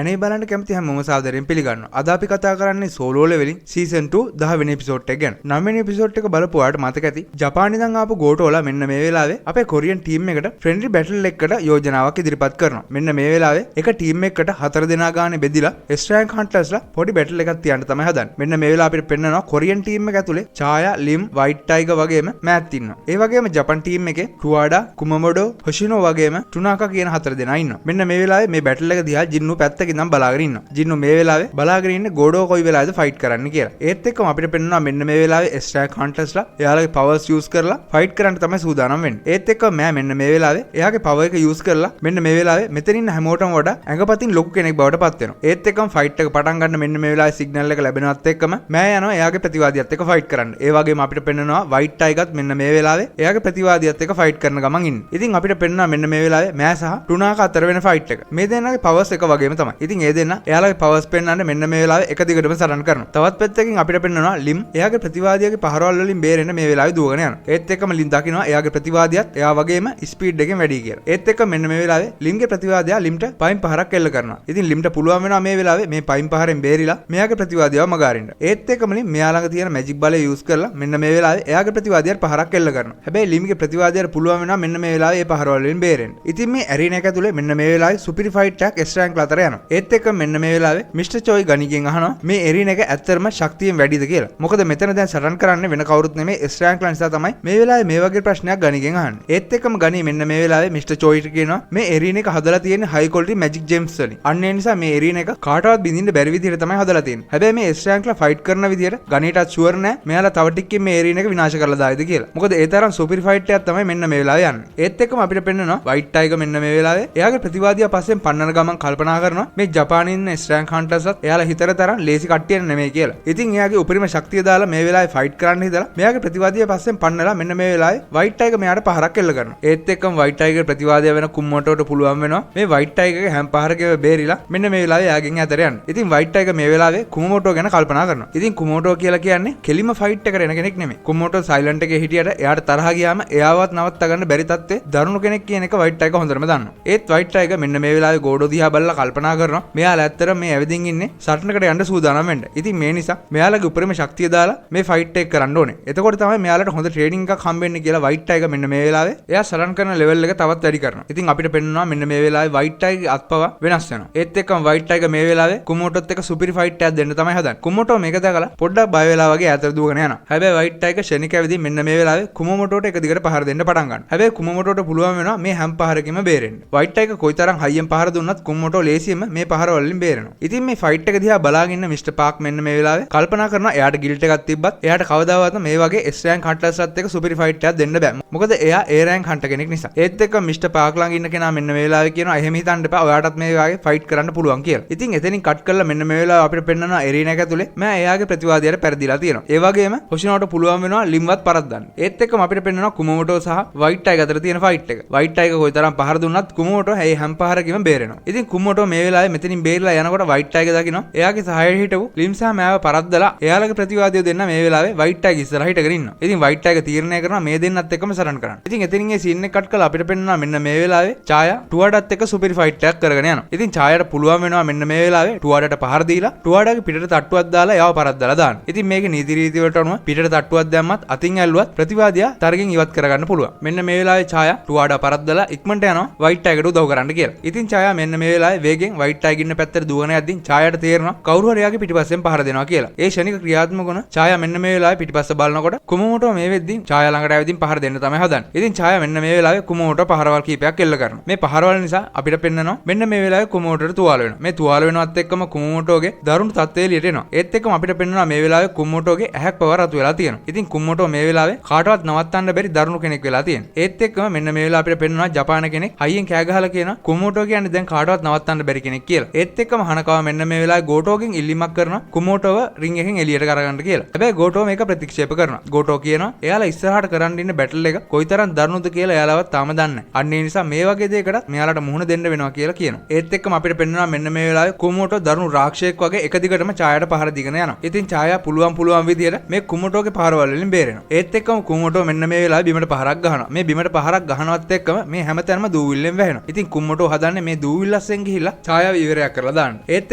ඇනේ බලන්න කැමති හැමෝම සාදරයෙන් පිළිගන්නවා. අද අපි කතා කරන්නේ සෝලෝ ලෙවලින් සීසන් 2 10 වෙනි එපිසෝඩ් එක ගැන. 9 වෙනි එපිසෝඩ් එක බලපුවාට මතක ඇති ජපානයේ ඉඳන් ආපු ගෝටෝලා මෙන්න මේ වෙලාවේ අපේ කොරියන් ටීම් එකට ෆ්‍රෙන්ඩ්ලි බැටල් එකකට යෝජනාවක් ඉදිරිපත් කරනවා. මෙන්න මේ වෙලාවේ එක ටීම් එකකට 4 දෙනා ගානේ බෙදිලා S rank hunters ලා පොඩි බැටල් එකක් තියන්න තමයි හදන්නේ. මෙන්න මේ වෙලාව අපිට පෙන්නනවා කොරියන් ටීම් එක ඇතුලේ ඡායා, ලිම්, වයිට් ටයිගර් වගේම මෑත් ඉන්නවා. ඒ වගේම ජපන් ටීම් එකේ ටුවාඩා, කුමමොඩෝ, හොෂිනෝ වගේම ටුනාකා කියන 4 දෙනා ඉන්නවා. මෙන්න මේ වෙලාවේ මේ බැටල් එක දිහා ජින්නු පැත්තකින් ඉඳන් බලාගෙන ඉන්නවා. ජින්නු මේ වෙලාවේ බලාගෙන ඉන්නේ ගෝඩෝ කොයි වෙලාවේද ෆයිට් කරන්න කියලා. ඒත් එක්කම අපිට පෙන්වනවා මෙන්න මේ වෙලාවේ S rank hunters ලා එයාලගේ powers use කරලා ෆයිට් කරන්න තමයි සූදානම් වෙන්නේ. ඒත් එක්කම මෑ මෙන්න මේ වෙලාවේ එයාගේ power එක use කරලා මෙන්න මේ වෙලාවේ මෙතන ඉන්න හැමෝටම වඩා ඇඟපතින් ලොකු කෙනෙක් බවට පත් වෙනවා. ඒත් එක්කම ෆයිට් එක පටන් ගන්න මෙන්න මේ වෙලාවේ සිග්නල් එක ලැබෙනවත් එක්කම මෑ යනවා එයාගේ ප්‍රතිවාදියාත් එක්ක ෆයිට් කරන්න. ඒ වගේම අපිට පෙන්වනවා වයිට් ටයිගර්ත් මෙන්න මේ වෙලාවේ එයාගේ ප්‍රතිවාදියාත් එක්ක ෆයිට් කරන ගමන් ඉන්නේ. ඉතින් අපිට පෙන්වනවා මෙන්න මේ වෙලාවේ මෑ සහ ටුනාකා අතර වෙන ෆයිට් එක. මේ දෙන්නාගේ powers එක වගේම තමයි. ඉතින් ඒ දෙන්නා එයාලගේ powers පෙන්වන්න මෙන්න මේ වෙලාවේ එක දිගටම සරන් කරනවා. තවත් පැත්තකින් අපිට පෙන්වනවා ලිම් එයාගේ ප්‍රතිවාදියාගේ පහරවල් වලින් බේරෙන්න මේ වෙලාවේ දුවගෙන යනවා. ඒත් එක්කම ලිම් දකින්නවා එයාගේ ප්‍රතිවාදියාත් එයා වගේම ස්පීඩ් එකෙන් වැඩි කියලා. ඒත් එක්ක මෙන්න මේ වෙලාවේ ලිම්ගේ ප්‍රතිවාදියා ලිම්ට පයින් පහරක් එල්ල කරනවා. ඉතින් ලිම්ට පුළුවන් වෙනවා මේ වෙලාවේ මේ පයින් පහරෙන් බේරිලා මෙයාගේ ප්‍රතිවාදියාව මගහරින්න. ඒත් එක්කම ලිම් මෙයා ළඟ තියෙන මැජික් බලය යූස් කරලා මෙන්න මේ වෙලාවේ එයාගේ ප්‍රතිවාදියාට පහරක් එල්ල කරනවා. හැබැයි ලිම්ගේ ප්‍රතිවාදියාට පුළුවන් වෙනවා මෙන්න මේ වෙලාවේ මේ පහරවල් වලින් බේරෙන්න. ඉතින් මේ ඇරීනා එක ඇතුලේ මෙන්න මේ වෙලාවේ සුපිරි ෆයිට් එකක් S rank අතර යනවා. ඒත් එක්ක මෙන්න මේ වෙලාවේ මිස්ටර් චොයි ගණිගෙන් අහනවා මේ ඇරීනා එක ඇත්තටම ශක්තියෙන් වැඩිද කියලා. මොකද මෙතන දැන් සටන් කරන්නේ වෙන කවුරුත් නෙමෙයි S rank නිසා තමයි මේ වෙලාවේ මේ වගේ ප්‍රශ්නයක් ගණිගෙන් අහන්නේ. ඒත් එක්කම ගණි මෙන්න මේ වෙලාවේ මිස්ටර් චොයිට කියනවා මේ ඇරීනා එක හදලා තියෙන්නේ high quality magic gems වලින්. අන්න ඒ නිසා මේ ඇරීනා එක කාටවත් බින්දින්න බැරි විදිහට තමයි හදලා තියෙන්නේ. හැබැයි මේ S rank ලා ෆයිට් කරන විදිහට ගණිටත් ෂුවර් නෑ මෙයාලා තව ටිකකින් මේ ඇරීනා එක විනාශ කරලා දායිද කියලා. මොකද ඒ තරම් සුපිරි ෆයිට් එකක් තමයි මෙන්න මේ වෙලාවේ යන්නේ. ඒත් එක්කම අපිට පෙන්නනවා වයිට් ටයිගර් මෙන්න මේ වෙලාවේ එයාගේ ප්‍රතිවාදියා පස්සෙන් පන්නන ගමන් කල්පනා කරනවා මේ ජපානයේ ඉන්න S rank hunters එයාලා හිතර තරම් ලේසි කට්ටියක් නෙමෙයි කියලා. ඉතින් එයාගේ උපරිම ශක්තිය දාලා මේ වෙලාවේ ෆයිට් කරන්න හිතලා මෙයාගේ ප්‍රතිවාදියා පස්සෙන් පන්නලා මෙන්න මේ වෙලාවේ වයිට් ටයිගර් මෙයාට පහරක් එල්ල කරනවා. ඒත් එක්කම වයිට් ටයිගර් ප්‍රතිවාදියා වෙන කුම්මොටෝට පුළුවන් වෙනවා මේ වයිට් ටයිගර්ගේ හැම පහරකම බේරිලා මෙන්න මේ වෙලාවේ එයාගෙන් ඇතර යන්න. ඉතින් වයිට් ටයිගර් මේ වෙලාවේ කුමොටෝ ගැන කල්පනා කරනවා. ඉතින් කුමොටෝ කියලා කියන්නේ කෙලිම ෆයිට් එකට එන කෙනෙක් නෙමෙයි. කුමොටෝ සයිලන්ට් එකේ හිටියට එයාට තරහ ගියාම එයාවත් නවත්ත ගන්න බැරි තත්ත්වේ දරුණු කෙනෙක් කියන එක වයිට් ටයිගර් හොඳටම දන්නවා. ඒත් වයිට් ටයිගර් මෙන්න මේ වෙලාවේ ගෝඩෝ දිහා බලලා කල්පනා කරනවා මෙයාලා ඇත්තටම මේ ඇවිදින් ඉන්නේ සටනකට යන්න සූදානම් වෙන්න. ඉතින් මේ නිසා මෙයාලගේ උපරිම ශක්තිය දාලා මේ ෆයිට් එක කරන්න ඕනේ. එතකොට තමයි මෙයාලට හොඳ ට්‍රේනින්ග් එකක් හම්බෙන්නේ කියලා වයිට් ටයිගර් මෙන්න මේ වෙලාවේ එයා සරන් කරන ලෙවල් එක තවත් වැඩි කරනවා. ඉතින් අපිට පෙන්නනවා මෙන්න මේ වෙලාවේ වයිට් ටයිගර්ගේ අත්පව වෙනස් වෙනවා. ඒත් එක්කම වයිට් ටයිගර් මේ වෙලාවේ කුමොටෝත් එක්ක සුපිරි ෆයිට් එකක් දෙන්න තමයි හදන්නේ. කුමොටෝ මේක දැකලා පොඩ්ඩක් බය වෙලා වගේ ඈතට දුවගෙන යනවා. හැබැයි වයිට් ටයිගර් ෂණික ඇවිදින් මෙන්න මේ වෙලාවේ කුමොටෝට එක දිගට පහර දෙන්න පටන් ගන්නවා. හැබැයි කුමොටෝට පුළුවන් වෙනවා මේ හැම පහරකින්ම බේරෙන්න. වයිට් ටයිගර් කොයිතරම් හයියෙන් පහර දුන්නත් කුමොටෝ ලේසියෙන්ම මේ පහර වලින් බේරෙනවා. ඉතින් මේ ෆයිට් එක දිහා බලාගෙන ඉන්න මිස්ටර් පාක් මෙන්න මේ වෙලාවේ කල්පනා කරනවා එයාට ගිල්ට් එකක් තිබ්බත් එයාට කවදාවත් මේ වගේ S rank hunters-ත් එක්ක සුපිරි ෆයිට් එකක් දෙන්න බෑ. මොකද එයා A rank hunter කෙනෙක් නිසා. ඒත් එක්ක මිස්ටර් පාක් ළඟ ඉන්න කෙනා මෙන්න මේ වෙලාවේ කියනවා එහෙම හිතන්න එපා ඔයාටත් මේ වගේ ෆයිට් කරන්න පුළුවන් කියලා. ඉතින් එතනින් කට් කරලා මෙන්න මේ වෙලාව අපිට පෙන්නනවා එරීනා එක ඇතුලේ මම එයාගේ ප්‍රතිවාදියාට පෙරදිලා තියෙනවා. ඒ වගේම හොෂිනෝට පුළුවන් වෙනවා ලිම්වත් පරද්දන්න. ඒත් එක්කම අපිට පෙන්නනවා කුමොටෝ සහ වයිට් ටයිගර් අතර තියෙන ෆයිට් එක. වයිට් ටයිගර් කොයිතරම් පහර දුන්නත් කුමොටෝ හැම පහරකින්ම බේරෙනවා. ඉතින් කුමොටෝ මේ වෙලාවේ මෙතනින් බේරලා යනකොට වයිට් ටයිගර් දකිනවා එයාගේ සහායයට හිටපු ලිම් සහ මෑව පරද්දලා එයාලගේ ප්‍රතිවාදියෝ දෙන්න මේ වෙලාවේ වයිට් ටයිගර් ඉස්සරහ හිටගෙන ඉන්නවා. ඉතින් වයිට් ටයිගර් තීරණය කරනවා මේ දෙන්නත් එක්කම සරන් කරන්න. ඉතින් එතනින් ඒ සීන් එක කට් කරලා අපිට පෙන්නනවා මෙන්න මේ වෙලාවේ ඡායා ටුවාඩාත් එක්ක සුපිරි ෆයිට් එකක් කරගෙන යනවා. ඉතින් ඡායාට පුළුවන් වෙනවා මෙන්න මේ වෙලාවේ ටුවාඩාට පහර දීලා ටුවාඩාගේ පිටට තට්ටුවක් දාලා එයාව පරද්දලා දාන්න. ඉතින් මේකේ නීති රීති වලට අනුව පිටට තට්ටුවක් දැම්මත් අතින් ඇල්ලුවත් ප්‍රතිවාදියා තරගෙන් ඉවත් කරගන්න පුළුවන්. මෙන්න මේ වෙලාවේ ඡායා ටුවාඩා පරද්දලා ඉක්මනට යනවා වයිට් ටයිගර්ට උදව් කරන්න කියලා. ඉතින් ඡායා මෙන්න මේ වෙලාවේ වේගෙන් වයිට් ටයිගර් ඉන්න පැත්තට දුවගෙන යද්දී ඡායාට තේරෙනවා කවුරු හරි එයාගේ පිටිපස්සෙන් පහර දෙනවා කියලා. ඒ ෂණික ක්‍රියාත්මක වුණ ඡායා මෙන්න මේ වෙලාවේ පිටිපස්ස බලනකොට කුමොටෝ මේ වෙද්දී ඡායා ළඟට ඇවිදින් පහර දෙන්න තමයි හදන්නේ. ඉතින් ඡායා මෙන්න මේ වෙලාවේ කුමොටෝ පහරවල් කීපයක් එල්ල කරනවා. මේ පහරවල් නිසා අපිට පෙන්නනවා මෙන්න මේ වෙලාවේ කුමොටෝට තුවාල වෙනවා. මේ තුවාල වෙනවත් එක්කම කුමොටෝගේ දරුණු තත්ත්වය එළියට එනවා. ඒත් එක්කම අපිට පෙන්නනවා මේ වෙලාවේ කුමොටෝගේ ඇහැක් පව රතු වෙලා තියෙනවා. ඉතින් කුමොටෝ මේ වෙලාවේ කාටවත් නවත්තන්න බැරි දරුණු කෙනෙක් වෙලා තියෙනවා. ඒත් එක්කම මෙන්න මේ වෙලාව අපිට පෙන්නනවා ජපාන කෙනෙක් හයියෙන් කෑ ගහලා කියනවා කුමොටෝ කියන්නේ දැන් කාටවත් නවත්තන්න බැරි කෙනෙක් කියලා. ඒත් එක්කම හනකාව මෙන්න මේ වෙලාවේ ගෝටෝගෙන් ඉල්ලීමක් කරනවා කුමොටෝව රින් එකෙන් එළියට කරගන්න කියලා. හැබැයි ගෝටෝ මේක ප්‍රතික්ෂේප කරනවා. ගෝටෝ කියනවා එයාලා ඉස්සරහට කරන්න ඉන්න බැටල් එක කොයිතරම් දරුණුද කියලා එයාලවත් තාම දන්නේ නැහැ. අන්න ඒ නිසා මේ වගේ දෙයකට මෙයාලට මුහුණ දෙන්න වෙනවා කියලා කියනවා. ඒත් එක්කම අපිට පෙන්නනවා මෙන්න මේ වෙලාවේ කුමොටෝ දරුණු රාක්ෂයෙක් වගේ එක දිගටම ඡායාට පහර දීගෙන යනවා. ඉතින් ඡායා පුළුවන් විදියට මේ කුමොටෝගේ පහරවල් වලින් බේරෙනවා. ඒත් එක්කම කුමොටෝ මෙන්න මේ වෙලාවේ බිමට පහරක් ගහනවා. මේ බිමට පහරක් ගහනවත් එක්කම මේ හැමතැනම දූවිල්ලෙන් වැහෙනවා. ඉතින් කුමොටෝ හදන්නේ මේ දූවිල්ලස්සෙන් ගිහිල්ලා ඡායා ඡායාව ඉවරයක් කරලා දාන්න. ඒත්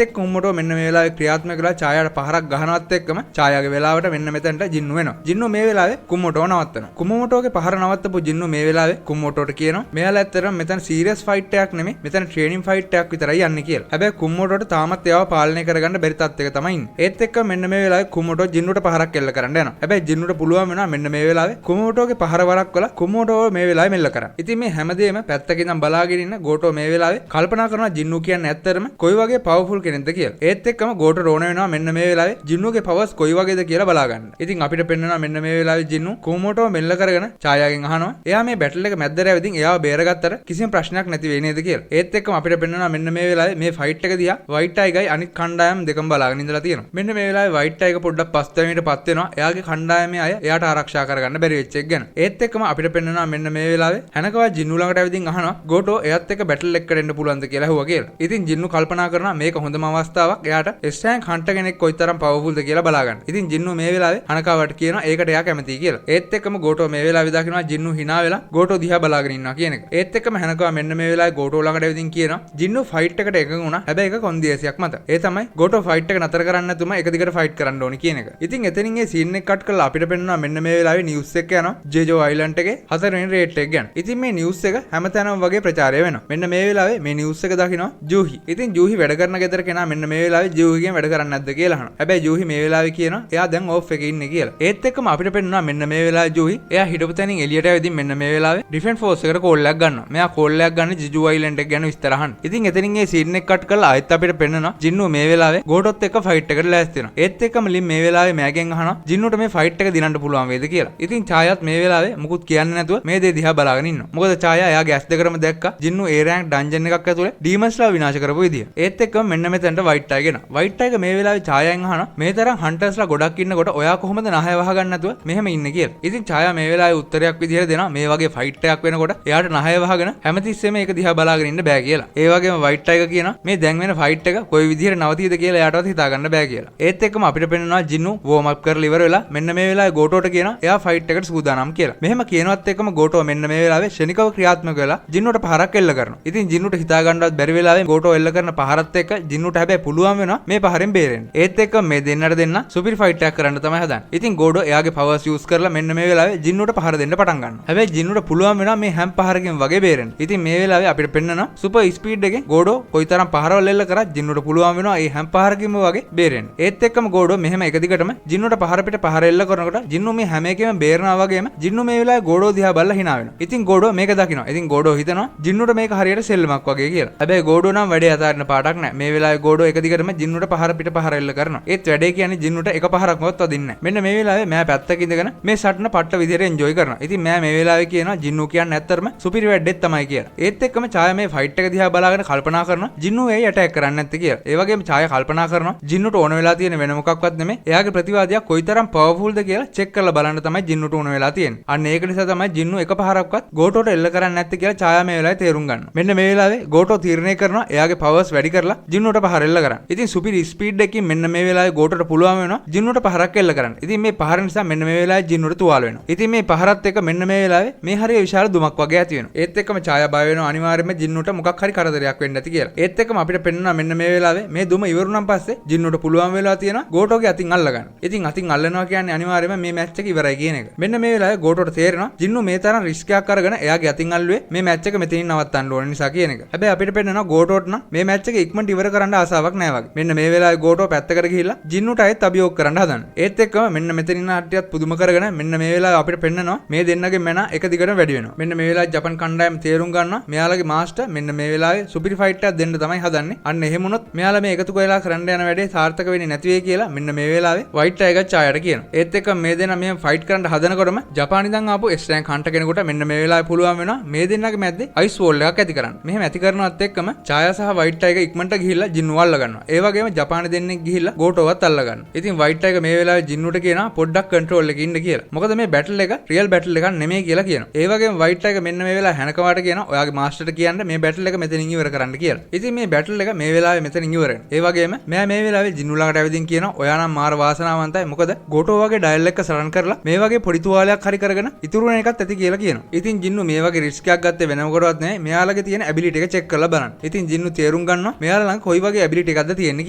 එක්ක කුම්මොටෝ මෙන්න මේ වෙලාවේ ක්‍රියාත්මක කරලා ඡායාවට පහරක් ගහනවත් එක්කම ඡායාගේ වෙලාවට මෙන්න මෙතනට ජින්නු වෙනවා. ජින්නු මේ වෙලාවේ කුම්මොටෝ නවත්තනවා. කුම්මොටෝගේ පහර නවත්තපු ජින්නු මේ වෙලාවේ කුම්මොටෝට කියනවා මෙයාලා ඇත්තටම මෙතන සීරියස් ෆයිට් එකක් නෙමෙයි මෙතන ට්‍රේනින් ෆයිට් එකක් විතරයි යන්නේ කියලා. හැබැයි කුම්මොටෝට තාමත් එයාව පාලනය කරගන්න බැරි තත්ත්වයක තමයි ඉන්නේ. ඒත් එක්ක මෙන්න මේ වෙලාවේ කුම්මොටෝ ජින්නුට පහරක් එල්ල කරන්න යනවා. හැබැයි ජින්නුට පුළුවන් වෙනවා මෙන්න මේ වෙලාවේ කුම්මොටෝගේ පහර වරක්වලා කුම්මොටෝ මේ වෙලාවේ මෙල්ල කරන්න. ඉතින් මේ හැමදේම පැත්තකින් ඉඳන් බලාගෙන ඉන්න ගෝටෝ මේ වෙලාවේ කල්පනා කරනවා ජින්නු කියන්නේ ඇත්තටම කොයි වගේ පවර්ෆුල් කෙනෙක්ද කියලා. ඒත් එක්කම ගෝටෝ රෝණ වෙනවා මෙන්න මේ වෙලාවේ ජින්නුගේ පවර්ස් කොයි වගේද කියලා බලා ගන්න. ඉතින් අපිට පෙන්වනවා මෙන්න මේ වෙලාවේ ජින්නු කුම්මොටෝ මෙල්ල කරගෙන ඡායාගෙන් අහනවා එයා මේ බැටල් එක මැද්දට ඇවිදින් එයාව බේරගත්තට කිසිම ප්‍රශ්නයක් නැති වෙයි නේද කියලා. ඒත් එක්කම අපිට පෙන්වනවා මෙන්න මේ වෙලාවේ මේ ෆයිට් එක දිහා වයිට් ටයිගයි අනිත් කණ්ඩායම් දෙකම බලාගෙන ඉඳලා තියෙනවා. මෙන්න මේ වෙලාවේ වයිට් ටයිගර් පොඩ්ඩක් පස්තැවීමටපත් වෙනවා. එයාගේ කණ්ඩායමේ අය එයාට ආරක්ෂා කරගන්න බැරි වෙච්ච එක ගැන. ඒත් එක්කම අපිට පෙන්වනවා මෙන්න මේ වෙලාවේ හැනකවා ජින්නු ළඟට ඇවිදින් අහනවා ගෝටෝ එයාත් එක්ක බැටල් එකකට එන්න පුළුවන්ද කියලා ඇහුවා කියලා. ඉතින් ජින්නු කල්පනා කරනවා මේක හොඳම අවස්ථාවක් එයාට එස්ටෑන්ක් හන්ටර් කෙනෙක් කොයිතරම් පවර්ෆුල්ද කියලා බලා ගන්න. ඉතින් ජින්නු මේ වෙලාවේ හනකවාට කියනවා ඒකට එයා කැමතියි කියලා. ඒත් එක්කම ගෝටෝ මේ වෙලාවේ දකිනවා ජින්නු hina වෙලා ගෝටෝ දිහා බලාගෙන ඉන්නවා කියන එක. ඒත් එක්කම හැනකවා මෙන්න මේ වෙලාවේ ගෝටෝ ළඟට ඇවිදින් කියනවා ජින්නු ෆයිට් එකට එකඟ වුණා. හැබැයි ඒක කොන්දියසියක් මත. ඒ තමයි ගෝටෝ ෆයිට් එක නතර කරන්න නැතුම එක දිගට ෆයිට් කරන්න ඕනි කියන එක. ඉතින් එතනින් ඒ සීන් එක කට් කරලා අපිට පෙන්වනවා මෙන්න මේ වෙලාවේ නිවුස් එක යනවා ජේජෝ අයිලන්ඩ් එකේ 4 වෙනි රේට් එක ගැන. ඉතින් මේ නිවුස් එක හැමතැනම වගේ ප්‍රචාරය වෙනවා. මෙන්න මේ වෙලාවේ මේ නිවුස් එක දකිනවා ජූහි. ඉතින් ජූහි වැඩ කරන ගෙදර කෙනා මෙන්න මේ වෙලාවේ ජූහිගෙන් වැඩ කරන්නේ නැද්ද කියලා අහනවා. හැබැයි ජූහි මේ වෙලාවේ කියනවා එයා දැන් ඕෆ් එකේ ඉන්නේ කියලා. ඒත් එක්කම අපිට පෙන්වනවා මෙන්න මේ වෙලාවේ ජූහි එයා හිටපු තැනින් එළියට ඇවිදින් මෙන්න මේ වෙලාවේ ඩිෆෙන්ස් ෆෝස් එකට කෝල් එකක් ගන්නවා. මෙයා කෝල් එකක් ගන්න ජිජු අයිලන්ඩ් එක ගැන විස්තර අහන්න. ඉතින් එතනින් ඒ සීන් එක කට් කරලා ආයෙත් අපිට පෙන්වනවා ජින්නු මේ වෙලාවේ ගෝටොත් එක්ක ෆයිට් එකට ලෑස්ති වෙනවා. ඒත් එක්කම ලින් මේ වෙලාවේ මෑගෙන් අහනවා ජින්නුට මේ ෆයිට් එක දිනන්න පුළුවන් වේද කියලා. ඉතින් ඡායාත් මේ වෙලාවේ මුකුත් කියන්නේ නැතුව මේ දේ දිහා බලාගෙන ඉන්නවා. මොකද ඡායා එයාගේ ඇස් දෙකම දැක්කා ජින්නු ඒ රෑන්ක් ඩන්ජන් එකක් ඇතුලේ ඩීමන්ස්ලා විනාශ කරපු විදිය. ඒත් එක්කම මෙන්න මෙතනට වයිට් ටයිගර් එනවා. වයිට් ටයිගර් මේ වෙලාවේ ඡායාෙන් අහනවා මේ තරම් හන්ටර්ස්ලා ගොඩක් ඉන්නකොට ඔයා කොහොමද නහය වහගන්න නැතුව මෙහෙම ඉන්නේ කියලා. ඉතින් ඡායා මේ වෙලාවේ උත්තරයක් විදිහට දෙනවා මේ වගේ ෆයිට් එකක් වෙනකොට එයාට නහය වහගෙන හැමතිස්සෙම ඒක දිහා බලාගෙන ඉන්න බෑ කියලා. ඒ වගේම වයිට් ටයිගර් කියනවා මේ දැන් වෙන ෆයිට් එක කොයි විදිහට නවතීද කියලා එයාටවත් හිතා ගන්න බෑ කියලා. ඒත් එක්කම අපිට පෙන්වනවා ජින්නු වෝම් අප් කරලා ඉවර වෙලා මෙන්න මේ වෙලාවේ ගෝටෝට කියනවා එයා ෆයිට් එකට සූදානම් කියලා. මෙහෙම කියනවත් එක්කම ගෝටෝ මෙන්න මේ වෙලාවේ ශනිකව ක්‍රියාත්මක වෙලා ජින්නුට පහරක් එල්ල කරනවා. ඉතින් ජින්නුට හිතා ගන්නවත් බැරි වෙලාවෙන් ගෝටෝ එල්ල කරන පහරත් එක්ක ජින්නුට හැබැයි පුළුවන් වෙනවා මේ පහරෙන් බේරෙන්න. ඒත් එක්ක මේ දෙන්නට දෙන්න සුපිරි ෆයිට් එකක් කරන්න තමයි හදන්නේ. ඉතින් ගෝඩෝ එයාගේ පවර්ස් යූස් කරලා මෙන්න මේ වෙලාවේ ජින්නුට පහර දෙන්න පටන් ගන්නවා. හැබැයි ජින්නුට පුළුවන් වෙනවා මේ හැම් පහරකින් වගේ බේරෙන්න. ඉතින් මේ වෙලාවේ අපිට පෙන්නනවා සුපර් ස්පීඩ් එකෙන් ගෝඩෝ කොයිතරම් පහරවල් එල්ල කරත් ජින්නුට පුළුවන් වෙනවා මේ හැම් පහරකින්ම වගේ බේරෙන්න. ඒත් එක්කම ගෝඩෝ මෙහෙම එක දිගටම ජින්නුට පහර පිට පහර එල්ල කරනකොට ජින්නු මේ හැම එකෙම බේරනවා වගේම ජින්නු මේ වෙලාවේ ගෝඩෝ දිහා බලලා hina වෙනවා. ඉතින් ගෝඩෝ මේක දකිනවා. ඉතින් ගෝඩෝ හිතනවා ජින්නුට මේක හරියට සෙල්ලමක් වගේ කියලා. හැබැයි ගෝඩෝ නම් වැඩේ අතාරින්න පාටක් නැහැ. මේ වෙලාවේ ගෝඩෝ එක දිගටම ජින්නුට පහර පිට පහර එල්ල කරනවා. ඒත් වැඩේ කියන්නේ ජින්නුට එක පහරක්වත් වදින්නේ නැහැ. මෙන්න මේ වෙලාවේ මෑ පැත්තක ඉඳගෙන මේ සටන පට්ට විදිහට එන්ජොයි කරනවා. ඉතින් මෑ මේ වෙලාවේ කියනවා ජින්නු කියන්නේ ඇත්තටම සුපිරි වැඩෙත් තමයි කියලා. ඒත් එක්කම ඡායා මේ ෆයිට් එක දිහා බලාගෙන කල්පනා කරනවා ජින්නු එයි ඇටැක් කරන්නේ නැත්තේ කියලා. ඒ වගේම ඡායා කල්පනා කරනවා ජින්නුට ඕන වෙලා තියෙන වෙන මොකක්වත් නෙමෙයි. එයාගේ ප්‍රතිවාදියා කොයිතරම් පවර්ෆුල්ද කියලා චෙක් කරලා බලන්න තමයි ජින්නුට ඕන වෙලා තියෙන්නේ. අන්න ඒක නිසා තමයි ජින්නු එක පහරක්වත් ගෝටෝට එල්ල කරන්නේ නැත්තේ කියලා ඡායා මේ වෙලාවේ තේරුම් ගන්නවා. මෙන්න මේ වෙලාවේ ගෝටෝ තීරණය කරනවා එයාගේ පවර්ස් වැඩි කරලා ජින්නුට පහර එල්ල කරන්න. ඉතින් සුපිරි ස්පීඩ් එකකින් මෙන්න මේ වෙලාවේ ගෝටෝට පුළුවන් වෙනවා ජින්නුට පහරක් එල්ල කරන්න. ඉතින් මේ පහර නිසා මෙන්න මේ වෙලාවේ ජින්නුට තුවාල වෙනවා. ඉතින් මේ පහරත් එක්ක මෙන්න මේ වෙලාවේ මේ හරිය විශාල දුමක් වගේ ඇති වෙනවා. ඒත් එක්කම ඡායා බය වෙනවා අනිවාර්යයෙන්ම ජින්නුට මොකක් හරි කරදරයක් වෙන්න ඇති කියලා. ඒත් එක්කම අපිට පෙන්වනවා මෙන්න මේ වෙලාවේ මේ දුම ඉවරුනන් පස්සේ ජින්නුට පුළුවන් වෙලා තියෙනවා ගෝටෝගේ අතින් අල්ල ගන්න. ඉතින් අතින් අල්ලනවා කියන්නේ අනිවාර්යයෙන්ම මේ මැච් එක ඉවරයි කියන එක. මෙන්න මේ වෙලාවේ ගෝටෝට තේරෙනවා ජින්නු මේ තරම් රිස්ක් එකක් අරගෙන එයාගේ අතින් අල්ලුවේ මේ මැච් එක මෙතනින් නවත්තන්න ඕන නිසා කියන එක. හැබැයි අපිට පෙන්නනවා ගෝටෝට නම් මේ මැච් එක ඉක්මනට ඉවර කරන්න ආසාවක් නැහැ වගේ. මෙන්න මේ වෙලාවේ ගෝටෝ පැත්තකට ගිහිල්ලා ජින්නුට ආයෙත් අභියෝග කරන්න හදනවා. ඒත් එක්කම මෙන්න මෙතනින් ආටියත් පුදුම කරගෙන මෙන්න මේ වෙලාවේ අපිට පෙන්නනවා මේ දෙන්නගේ මැන එක දිගටම වැඩි වෙනවා. මෙන්න මේ වෙලාවේ ජපන් කණ්ඩායම තේරුම් ගන්නවා මෙයාලගේ මාස්ටර් මෙන්න මේ වෙලාවේ සුපිරි ෆයිට් එකක් දෙන්න තමයි හදන්නේ. අන්න එහෙම වුණොත් මෙයාලා මේ එකතු කරලා කරන්න යන වැඩේ සාර්ථක වෙන්නේ නැති වෙයි කියලා මෙන්න මේ වෙලාවේ වයිට් ටයිගර් ඡායාට කියනවා. ඒත් එක්ක මේ දෙන්නා මෙහෙම ෆයිට් කරන්න හදනකොටම ජපාන් ඉඳන් ආපු එස් රෑන්ක් හන්ටර් කෙනෙකුට මෙන්න මේ වෙලාවේ පුළුවන් වෙනවා මේ දෙන්නගේ මැද්දේ අයිස් වෝල් එකක් ඇති කරන්න. මෙහෙම ඇති කරනවත් එක්කම ඡායා සහ වයිට් ටයිගර් ඉක්මනට ගිහිල්ලා ජින්නු අල්ල ගන්නවා. ඒ වගේම ජපාන දෙන්නෙක් ගිහිල්ලා ගෝටෝවත් අල්ල ගන්නවා. ඉතින් වයිට් ටයිගර් මේ වෙලාවේ ජින්නුට කියනවා පොඩ්ඩක් කන්ට්‍රෝල් එකේ ඉන්න කියලා. මොකද මේ බැටල් එක රියල් බැටල් එකක් නෙමෙයි කියලා කියනවා. ඒ වගේම වයිට් ටයිගර් මෙන්න මේ වෙලාවේ හැනකවාට කියනවා ඔයාගේ මාස්ටර්ට කියන්න මේ බැටල් එක මෙතනින් ඉවර කරන්න කියලා. ඉතින් මේ බැටල් එක මේ වෙලාවේ මෙතනින් ඉවර වෙනවා. ඒ වගේම මෙයා මේ වෙලාවේ ජින්නු ළඟට ඇවිදින් කියනවා ඔයා නම් මාර වාසනාවන්තයි. මොකද ගෝටෝ වගේ ඩයල් එක සරන් කරලා මේ වගේ පොඩි තුවාලයක් හරි කරගෙන ඉතුරු වෙන එකත් ඇති කියලා කියනවා. ඉතින් ජින්නු මේ වගේ රිස්ක් එකක් ගත්තේ වෙනම කොටවත් නෙමෙයි. මෙයාලගේ තියෙන ඇබිලිටි එක චෙක් කරලා බලන්න. ඉතින් ජින්නු තේරුම් ගන්නවා මෙයාලා ළඟ කොයි වගේ ඇබිලිටි එකක්ද තියෙන්නේ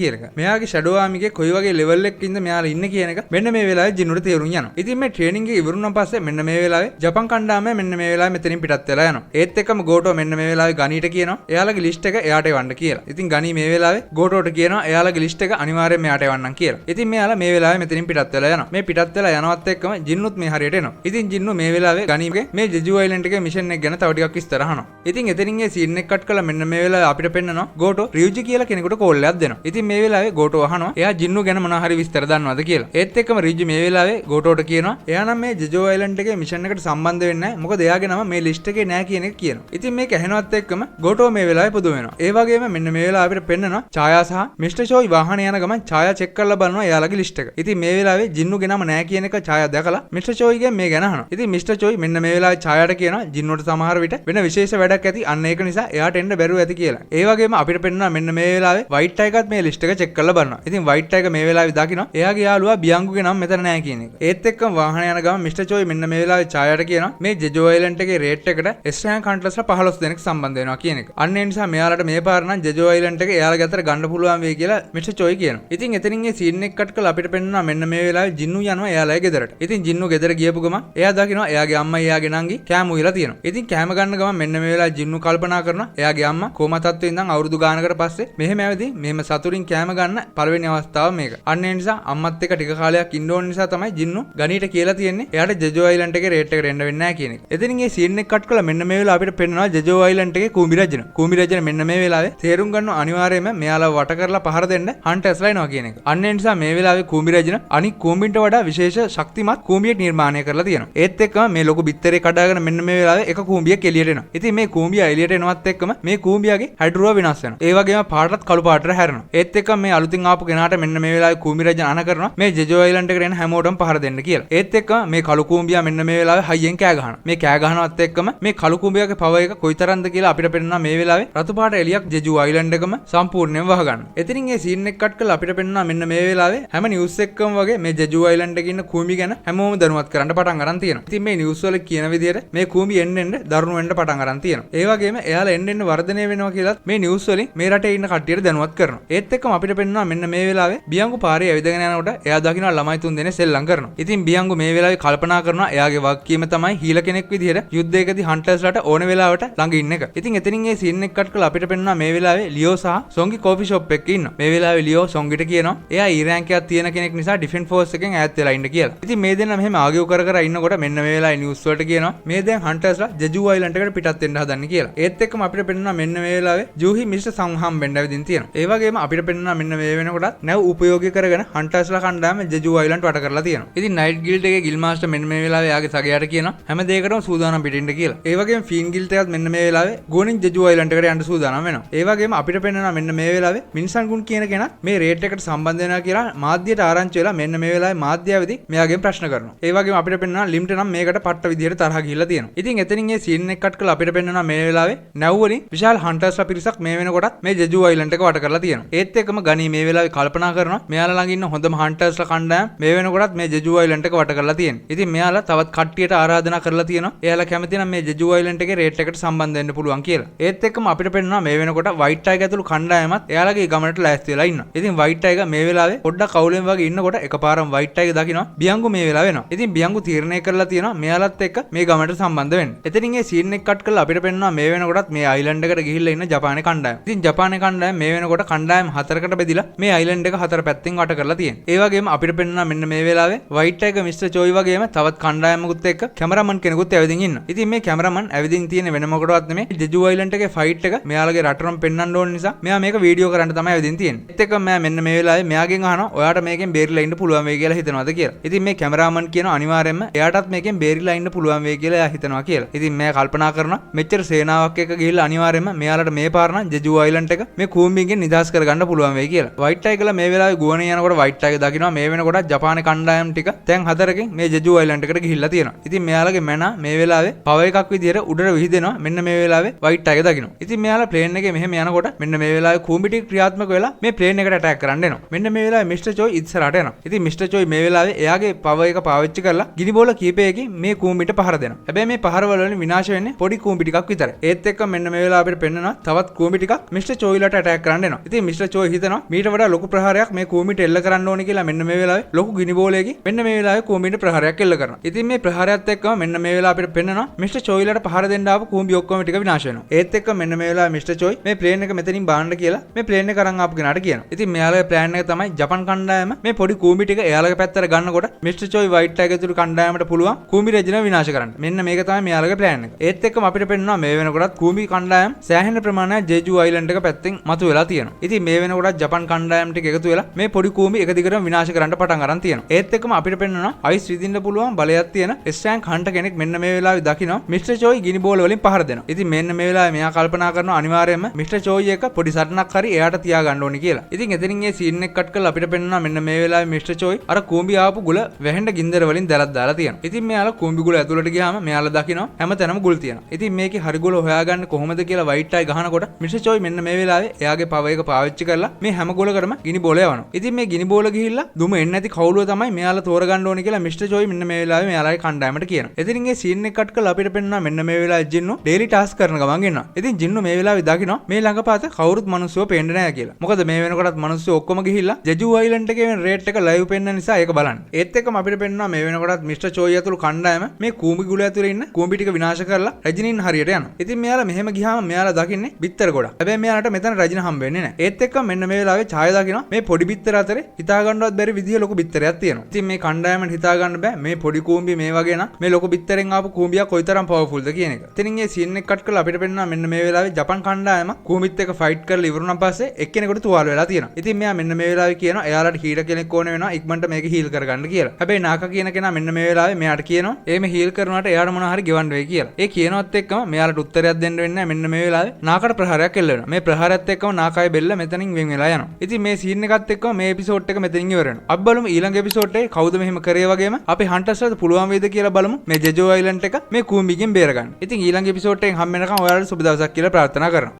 කියන එක. මෙයාගේ ෂැඩෝ ආමිගේ කොයි වගේ ලෙවල් එකකින්ද මෙයාලා ඉන්නේ කියන එක මෙන්න මේ වෙලාවේ ජින්නුට තේරුම් යනවා. ඉතින් මේ ට්‍රේනින්ග් එක ඉවරුනන් පස්සේ මෙන්න මේ වෙලාවේ ජපන් කණ්ඩායම මෙන්න මේ වෙලාවේ මෙතනින් පිටත් වෙලා යනවා. ඒත් එක්කම ගෝටෝ මෙන්න මේ වෙලාවේ ගණීට කියනවා එයාලගේ ලිස්ට් එක එයාට එවන්න කියලා. ඉතින් ගණී මේ වෙලාවේ ගෝටෝට කියනවා එයාලගේ ලිස්ට් එක අනිවාර්යයෙන්ම එයාට එවන්නම් කියලා. ඉතින් මෙයාලා මේ වෙලාවේ මෙතනින් පිටත් වෙලා යනවා. මේ පිටත් වෙලා යනවත් එක්කම ජින්නුත් මේ හරියට එනවා. ඉතින් ජින්නු මේ වෙලාවේ ගණීගේ මේ ජෙජු අයිලන්ඩ් එකේ මිෂන් එක ගැන තව ටිකක් විස්තර අහනවා. ඉතින් එතනින් ඒ සීන් එක කට් කරලා මෙන්න මේ වෙලාවේ අපිට පෙන්නනවා ගෝටෝ රියුජි කියලා කෙනෙකුට කෝල් එකක් දෙනවා. ඉතින් මේ වෙලාවේ ගෝටෝ අහනවා එයා ජින්නු ගැන මොනවා හරි විස්තර දන්නවද කියලා. ඒත් එක්කම රියුජි මේ වෙලාවේ ගෝටෝට කියනවා එයා නම් මේ ජෙජු අයිලන්ඩ් එකේ මිෂන් එකට සම්බන්ධ වෙන්නේ නැහැ. මොකද එයාගේ නම මේ ලිස්ට් එකේ නැහැ කියන එක කියනවා. ඉතින් මේක ඇහෙනවත් එක්කම ගෝටෝ මේ වෙලාවේ පුදුම වෙනවා. ඒ වගේම මෙන්න මේ වෙලාවේ අපිට පෙන්නනවා ඡායා සහ මිස්ටර් චෝයි වාහනේ යන ගමන් ඡායා චෙක් කරලා බලනවා එයාලගේ ලිස්ට් එක. ඉතින් මේ වෙලාවේ ජින්නුගේ නම නැහැ කියන එක ඡායා දැකලා මිස්ටර් චෝයිගෙන් මේ ගැන අහනවා. ඉතින් මිස්ටර් චෝයි මෙන්න මේ වෙලාවේ ඡායාට කියනවා ජින්නුට සමහර විට වෙන විශේෂ වැඩක් ඇති අන්න ඒක නිසා එයාට එන්න බැරුව ඇති කියලා. ඒ වගේම අපිට පෙන්නනවා මෙන්න මේ වෙලාවේ වයිට් ටයිගර්ත් මේ ලිස්ට් එක චෙක් කරලා බලනවා. ඉතින් වයිට් ටයිගර් මේ වෙලාවේ දකිනවා එයාගේ යාළුවා බියංගුගේ නම මෙතන නැහැ කියන එක. ඒත් එක්කම වාහනේ යන ගමන් මිස්ටර් චෝයි මෙන්න මේ වෙලාවේ ඡායාට කියනවා මේ ජෙජු අයිලන්ඩ් එකේ රේට් එකට එස්රෑන් කන්ට්ලස්ලා 15 දෙනෙක් සම්බන්ධ වෙනවා කියන එක. අන්න ඒ නිසා මෙයාලට මේ පාර නම් ජෙජු අයිලන්ඩ් එක එයාලගේ අතට ගන්න පුළුවන් වෙයි කියලා මිස්ටර් චෝයි කියනවා. ඉතින් එතනින් ඒ සීන් එක කට් කරලා අපිට පෙන්නනවා මෙන්න මේ වෙලාවේ ජින්නු යනවා එයාලගේ ගෙදරට. ඉතින් ජින්නු ගෙදර ගියපු ගමන් එයා දකිනවා එයාගේ අම්මා එයාගේ නංගි කෑම උයලා තියෙනවා. ඉතින් කෑම ගන්න ගමන් මෙන්න මේ වෙලාවේ ජින්නු කල්පනා කරනවා එයාගේ අම්මා කොමා තත්ත්වයෙන් ඉඳන් අවුරුදු ගානකට පස්සේ මෙහෙම ඇවිදින් මෙහෙම සතුටින් කෑම ගන්න පළවෙනි අවස්ථාව මේක. අන්න ඒ නිසා අම්මත් එක්ක ටික කාලයක් ඉන්න ඕන නිසා තමයි ජින්නු ගණීට කියලා තියෙන්නේ එයාට ජෙජු අයිලන්ඩ් එකේ රේට් එකට එන්න වෙන්නේ නැහැ කියන එක. එතනින් ඒ සීන් එක කට් කරලා මෙන්න මේ වෙලාව අපිට පෙන්නනවා ජෙජු අයිලන්ඩ් එකේ කූඹි රජන. කූඹි රජන මෙන්න මේ වෙලාවේ තේරුම් ගන්නවා අනිවාර්යයෙන්ම මෙයාලා වට කරලා පහර දෙන්න හන්ටර්ස්ලා එනවා කියන එක. අන්න ඒ නිසා මේ වෙලාවේ කූඹි රජන අනික් කූඹින්ට වඩා විශේෂ ශක්තිමත් කූඹියක් නිර්මාණය කරලා තියෙනවා. ඒත් එක්කම මේ ලොකු බිත්තරේ කඩාගෙන මෙන්න මේ වෙලාවේ එක කූඹියක් එළියට එනවා. ඉතින් මේ කූඹිය එළියට එනවත් එක්කම මේ කූඹියගේ හැඩරුව වෙනස් වෙනවා. ඒ වගේම පාටත් කළු පාටට හැරෙනවා. ඒත් එක්කම මේ අලුතින් ආපු කෙනාට මෙන්න මේ වෙලාවේ කූඹි රජන අන කරනවා මේ ජෙජු අයිලන්ඩ් එකට එන හැමෝටම පහර දෙන්න කියලා. ඒත් එක්කම මේ කළු කූඹියා මෙන්න මේ වෙලාවේ හයියෙන් කෑ ගහනවා. මේ කෑ ගහනවත් එක්කම මේ කළු කූඹියාගේ පවර් එක කොයිතරම්ද කියලා අපිට පෙන්නනවා මේ වෙලාවේ රතු පාට එළියක් ජෙජු අයිලන්ඩ් එකම සම්පූර්ණයෙන්ම වහගන්න. එතනින් ඒ සීන් එක කට් කරලා අපිට පෙන්නනවා මෙන්න මේ වෙලාවේ හැම නිවුස් එකකම වගේ මේ ජෙජු අයිලන්ඩ් එකේ ඉන්න කූඹි ගැන හැමෝම දැනුවත් කරන්න පටන් අරන් තියෙනවා. ඉතින් මේ නිවුස් වල කියන විදිහට මේ කූඹි එන්න එන්න දරුණු වෙන්න පටන් අරන් තියෙනවා. ඒ වගේම එයාලා එන්න එන්න වර්ධනය වෙනවා කියලා මේ නිවුස් වලින් මේ රටේ ඉන්න කට්ටියට දැනුවත් කරනවා. ඒත් එක්කම අපිට පෙන්නනවා මෙන්න මේ වෙලාවේ බියංගු පාරේ ඇවිදගෙන යනකොට එයා දකින්න ළමයි 3 දෙනෙක් සෙල්ලම් කරනවා. ඉතින් බියංගු මේ වෙලාවේ කල්පනා කරනවා එයාගේ වගකීම තමයි හීල කෙනෙක් විදිහට යුද්ධයකදී හන්ටර්ස්ලාට ඕන වෙලාවට ළඟ ඉන්න එක. ඉතින් එතනින් ඒ සීන් එක කට් කරලා අපිට පෙන්නනවා මේ වෙලාවේ ලියෝ සහ සොංගි කෝෆි ෂොප් එකක ඉන්නවා. මේ වෙලාවේ ලියෝ සොංගිට කියනවා එයා ඊ රෑන්ක් එකක් තියෙන කෙනෙක් නිසා ඩිෆෙන්ස් ෆෝස් එකෙන් ඈත් වෙලා ඉන්න කියලා. ඉතින් මේ දෙන්නා මෙහෙම ආගියු කර කර ඉන්නකොට මෙන්න මේ වෙලාවේ නිවුස් වලට කියනවා මේ දැන් හන්ටර්ස්ලා ජෙජු අයිලන්ඩ් එකට පිටත් වෙන්න හදන්නේ කියලා. ඒත් එක්කම අපිට පෙන්නනවා මෙන්න මේ වෙලාවේ ජූහි මිස්ටර් සංහම් බෙන්ඩ් ඇවිදින් තියෙනවා. ඒ වගේම අපිට පෙන්නනවා මෙන්න මේ වෙනකොටත් නැව් උපයෝගී කරගෙන හන්ටර්ස්ලා කණ්ඩායම ජෙජු අයිලන්ඩ් වට කරලා තියෙනවා. ඉතින් නයිට් ගිල්ඩ් එකේ ගිල් මාස්ටර් මෙන්න මේ වෙලාවේ යාගේ සගයාට කියනවා හැම දෙයකටම සූදානම් පිටින්න කියලා. ඒ වගේම ෆීන් ගිල්ඩ් එකත් මෙන්න මේ වෙලාවේ ගෝනින් ජෙජු අයිලන්ඩ් එකට යන්න සූදානම් වෙනවා. ඒ වගේම අපිට පෙන්නනවා මෙන්න මේ වෙලාවේ මින්සන් ගුන් කියන කෙනා මේ රේට් එකට සම්බන්ධ වෙනවා කියලා මාධ්‍යයට ආරංචි වෙලා මෙන්න මේ වෙලාවේ මාධ්‍යවේදී මෙයාගෙන් ප්‍රශ්න කරනවා. ඒ වගේම අපිට පෙන්නනවා ලිම්ට නම් මේකට පට්ට විදියට තරහ ගිහිල්ලා තියෙනවා. ඉතින් එතනින් ඒ සීන් එක කට් කරලා අපිට පෙන්නනවා මේ වෙලාවේ නැව් වලින් විශාල හන්ටර්ස්ලා පිරිසක් මේ වෙනකොටත් මේ ජෙජු අයිලන්ඩ් එක වට කරලා තියෙනවා. ඒත් එක්කම ගණී මේ වෙලාවේ කල්පනා කරනවා මෙයාලා ළඟ ඉන්න හොඳම හන්ටර්ස්ලා කණ්ඩායම මේ වෙනකොටත් මේ ජෙජු අයිලන්ඩ් එක වට කරලා තියෙනවා. ඉතින් මෙයාලා තවත් කට්ටියට ආරාධනා කරලා තියෙනවා. එයාලා කැමති නම් මේ ජෙජු අයිලන්ඩ් එකේ රේට් එකට සම්බන්ධ වෙන්න පුළුවන් කියලා. ඒත් එක්කම අපිට පෙන්නනවා මේ වෙනකොට වයිට් ටයිගර් ඇතුළු කණ්ඩායමත් එයාලගේ ගමනට ලෑස්ති වෙලා ඉන්නවා. ඉතින් වයිට් ටයිගර් මේ වෙලාවේ පොඩ්ඩක් කවුලෙන් වගේ ඉන්නකොට එකපාරම වයිට් ටයිගර් දකිනවා බියංගු මේ වෙලාව වෙනවා. ඉතින් බියංගු තීරණය කරලා තියෙනවා මෙයාලත් එක්ක මේ ගමනට සම්බන්ධ වෙන්න. එතනින් ඒ සීන් එක කට් කරලා අපිට පෙන්නනවා මේ වෙනකොටත් මේ අයිලන්ඩ් එකට ගිහිල්ලා ඉන්න ජපානයේ කණ්ඩායම. ඉතින් ජපානයේ කණ්ඩායම මේ වෙනකොට කණ්ඩායම් 4කට බෙදිලා මේ අයිලන්ඩ් එක 4 පැත්තෙන් වට කරලා තියෙනවා. ඒ වගේම අපිට පෙන්නනවා මෙන්න මේ වෙලාවේ වයිට් ටයිගර් මිස්ටර් චෝයි වගේම තවත් කණ්ඩායමකුත් එක්ක කැමරාමන් කෙනෙකුත් ඇවිදින් ඉන්නවා. ඉතින් මේ කැමරාමන් ඇවිදින් තියෙන වෙන මොකටවත් නෙමෙයි ජෙජු අයිලන්ඩ් එකේ ෆයිට් එක මෙයාලගේ රටරම් පෙන්වන්න ඕන නිසා මෙයා මේක වීඩියෝ කරන්න තමයි ඇවිදින් තියෙන්නේ. ඒත් එක්ක මෙයා මෙන්න මේ වෙලාවේ මෙයාගෙන් අහනවා ඔයාට මේකෙන් බේරිලා ඉන්න පුළුවන් වෙයි කියලා හිතනවාද කියලා. ඉතින් මේ කැමරාමන් කියනවා අනිවාර්යයෙන්ම එයාටත් මේකෙන් බේරිලා ඉන්න පුළුවන් වෙයි කියලා එයා හිතනවා කියලා. ඉතින් මෙයා කල්පනා කරනවා මෙච්චර සේනාවක් එක්ක ගිහිල්ලා අනිවාර්යයෙන්ම මෙයාලට මේ පාර නම් ජෙජු අයිලන්ඩ් එක මේ කූඹින්ගෙන් නිදහස් කරගන්න පුළුවන් වෙයි කියලා. වයිට් ටයිගර්ලා මේ වෙලාවේ ගුවනේ යනකොට වයිට් ටයිගර් දකිනවා මේ වෙනකොට ජපානයේ කණ්ඩායම් ටික දැන් 4කින් මේ ජෙජු අයිලන්ඩ් එකට ගිහිල්ලා තියෙනවා. ඉතින් මෙයාලගේ මැනා මේ වෙලාවේ පව එකක් විදියට උඩට විහිදෙනවා මෙන්න මේ වෙලාවේ වයිට් ටයිගර් දකිනවා. ඉතින් මෙයාලා ප්ලේන් එකේ මෙහෙම යනකොට මෙන්න මේ වෙලාවේ කූඹි ටික ක්‍රියාත්මක වෙලා මේ ප්ලේන් එකට ඇටැක් කරන්න එනවා. මෙන්න මේ වෙලාවේ මිස්ටර් චෝයි ඉස්සරහට එනවා. ඉතින් මිස්ටර් චෝයි මේ වෙලාවේ එයාගේ පව එක පාවිච්චි කරලා ගිනි බෝල කීපයකින් මේ කූඹිට පහර දෙනවා. හැබැයි මේ පහරවල වලින් විනාශ වෙන්නේ පොඩි කූඹි ටිකක් විතරයි. ඒත් එක්ක මෙන්න මේ වෙලාව අපිට පෙන්නනවා තවත් කූඹි කූඹි ටික මිස්ටර් චෝයිලට ඇටැක් කරන්න එනවා. ඉතින් මිස්ටර් චෝයි හිතනවා මීට වඩා ලොකු ප්‍රහාරයක් මේ කූඹිට එල්ල කරන්න ඕනේ කියලා මෙන්න මේ වෙලාවේ ලොකු ගිනි බෝලයකින් මෙන්න මේ වෙලාවේ කූඹිට ප්‍රහාරයක් එල්ල කරනවා. ඉතින් මේ ප්‍රහාරයත් එක්කම මෙන්න මේ වෙලාව අපිට පෙන්නනවා මිස්ටර් චෝයිලට පහර දෙන්න ආපු කූඹි ඔක්කොම ටික විනාශ වෙනවා. ඒත් එක්ක මෙන්න මේ වෙලාවේ මිස්ටර් චෝයි මේ ප්ලේන් එක මෙතනින් බාන්න කියලා මේ ප්ලේන් එක අරන් ආපු කෙනාට කියනවා. ඉතින් මෙයාලගේ ප්ලෑන් එක තමයි ජපන් කණ්ඩායම මේ පොඩි කූඹි ටික එයාලගේ පැත්තට ගන්නකොට මිස්ටර් චෝයි වයිට් ටයිගර් තුරු කණ්ඩායමට පුළුවන් කූඹි රෙජින විනාශ කරන්න. මෙන්න මේක තමයි මෙයාලගේ ප්ලෑන් එක. ඒත් එක්කම අපිට පෙන්නනවා මේ වෙනකොටත් කූඹි කණ්ඩායම සෑහෙන ප්‍රමාණයක් ජෙජු අයිලන්ඩ් එක පැත්තෙන් මතුවලා තියෙනවා. ඉතින් මේ වෙනකොටත් ජපන් කණ්ඩායම ටික එකතු වෙලා මේ පොඩි කූඹි එක දිගටම විනාශ කරන්න පටන් අරන් තියෙනවා. ඒත් එක්කම අපිට පෙන්නනවා අයිස් විදින්න පුළුවන් බලයක් තියෙන ස්ටෑන්ක් හන්ටර් කෙනෙක් මෙන්න මේ වෙලාවේ දකිනවා මිස්ටර් චෝයි ගිනි බෝල වලින් පහර දෙනවා. ඉතින් මෙන්න මේ වෙලාවේ මෙයා කල්පනා කරනවා අනිවාර්යයෙන්ම මිස්ටර් චෝයි එක පොඩි සටනක් හරි එයාට තියාගන්න ඕනේ කියලා. ඉතින් එතනින් ඒ සීන් එක කට් කරලා අපිට පෙන්නනවා මෙන්න මේ වෙලාවේ මිස්ටර් චෝයි අර කූඹි ආපු ගුල වැහෙන්න ගින්දර වලින් දැලක් දාලා තියෙනවා. ඉතින් මෙයාලා කූඹි ගුල ඇතුළට ගියාම මෙයාලා දකිනවා හැමතැනම ගුල් තියෙනවා. ඉතින් මේකේ හරි ගුල හොයාගන්නේ කොහොමද කියලා වයිට් අය ගහනකොට මිස්ටර් චෝයි මෙන්න මේ වෙලාවේ එයාගේ පව එක පාවිච්චි කරලා මේ හැම ගුලකටම ගිනි බෝල යවනවා. ඉතින් මේ ගිනි බෝල ගිහිල්ලා දුම එන්නේ නැති කවුළුව තමයි මෙයාලා තෝරගන්න ඕනේ කියලා මිස්ටර් චෝයි මෙන්න මේ වෙලාවේ මෙයාලාගේ කණ්ඩායමට කියනවා. ඉතින් ඒ සීන් එක කට් කරලා අපිට පෙන්නනවා මෙන්න මේ වෙලාවේ ජින්නු ඩේලි ටාස්ක් කරන ගමන් එනවා. ඉතින් ජින්නු මේ වෙලාවේ දකිනවා මේ ළඟපාත කවුරුත් මිනිස්සුව පේන්නේ නැහැ කියලා. මොකද මේ වෙනකොටත් මිනිස්සු ඔක්කොම ගිහිල්ලා ජෙජු අයිලන්ඩ් එකේ වෙන රේට් එක ලයිව් පෙන්න නිසා ඒක බලන්න. ඒත් එක්කම අපිට පෙන්නනවා මේ වෙනකොටත් මිස්ටර් චෝයි ඇතුළු කණ්ඩායම මේ කූඹි ගුල ඇතුලේ ඉන්න කූඹි ටික විනාශ කරලා රජිනින් හරියට යනවා. ඉතින් මෙයාලා මෙහෙම ගියාම මෙයාලා දකින්නේ බිත්තර ගොඩක්. හැබැයි මෙයාලට මෙතන රජින හම්බ වෙන්නේ නැහැ. ඒත් එක්කම මෙන්න මේ වෙලාවේ ඡාය දකිනවා මේ පොඩි බිත්තර අතරේ හිතා ගන්නවත් බැරි විදිය ලොකු බිත්තරයක් තියෙනවා. ඉතින් මේ කණ්ඩායමෙන් හිතා ගන්න බෑ මේ පොඩි කූඹි මේ වගේ නම් මේ ලොකු බිත්තරෙන් ආපු කූඹියක් කොයිතරම් පවර්ෆුල්ද කියන එක. ඉතින් මේ සීන් එක කට් කරලා අපිට පෙන්නනවා මෙන්න මේ වෙලාවේ ජපන් කණ්ඩායම කූඹිත් එක්ක ෆයිට් කරලා ඉවරුණාන් පස්සේ එක්කෙනෙකුට තුවාල වෙලා තියෙනවා. ඉතින් මෙයා මෙන්න මේ වෙලාවේ කියනවා එයාලට හීල කෙනෙක් ඕනේ වෙනවා ඉක්මනට මේක හීල් කරගන්න කියලා. හැබැයි නාකා කියන කෙනා මෙන්න මේ වෙලාවේ මෙයාට කියනවා එහෙම හීල් කරනවාට එයාට මොනවා හරි ගෙවන්න වෙයි කියලා. ඒ කියනවත් එක්කම මෙයාලට උත්තරයක් දෙන්න වෙන්නේ නැහැ. මෙන්න මේ වෙලාවේ නාකට ප්‍රහාරයක් එල්ල වෙනවා. මේ ප්‍රහාරයත් එක්කම නාකාගේ බෙල්ල මෙතනින් වෙන් වෙලා යනවා. ඉතින් මේ සීන් එකත් එක්කම මේ එපිසෝඩ් එක මෙතනින් ඉවර වෙනවා. අපි බලමු ඊළඟ එපිසෝඩ් එකේ කවුද මෙහෙම කරේ වගේම අපේ හන්ටර්ස්ලාට පුළුවන් වේද කියලා බලමු මේ ජෙජෝ අයිලන්ඩ් එක මේ කූඹිගෙන් බේරගන්න. ඉතින් ඊළඟ එපිසෝඩ් එකෙන් හම් වෙනකම් ඔයාලට සුබ දවසක් කියලා ප්‍රාර්ථනා කරනවා.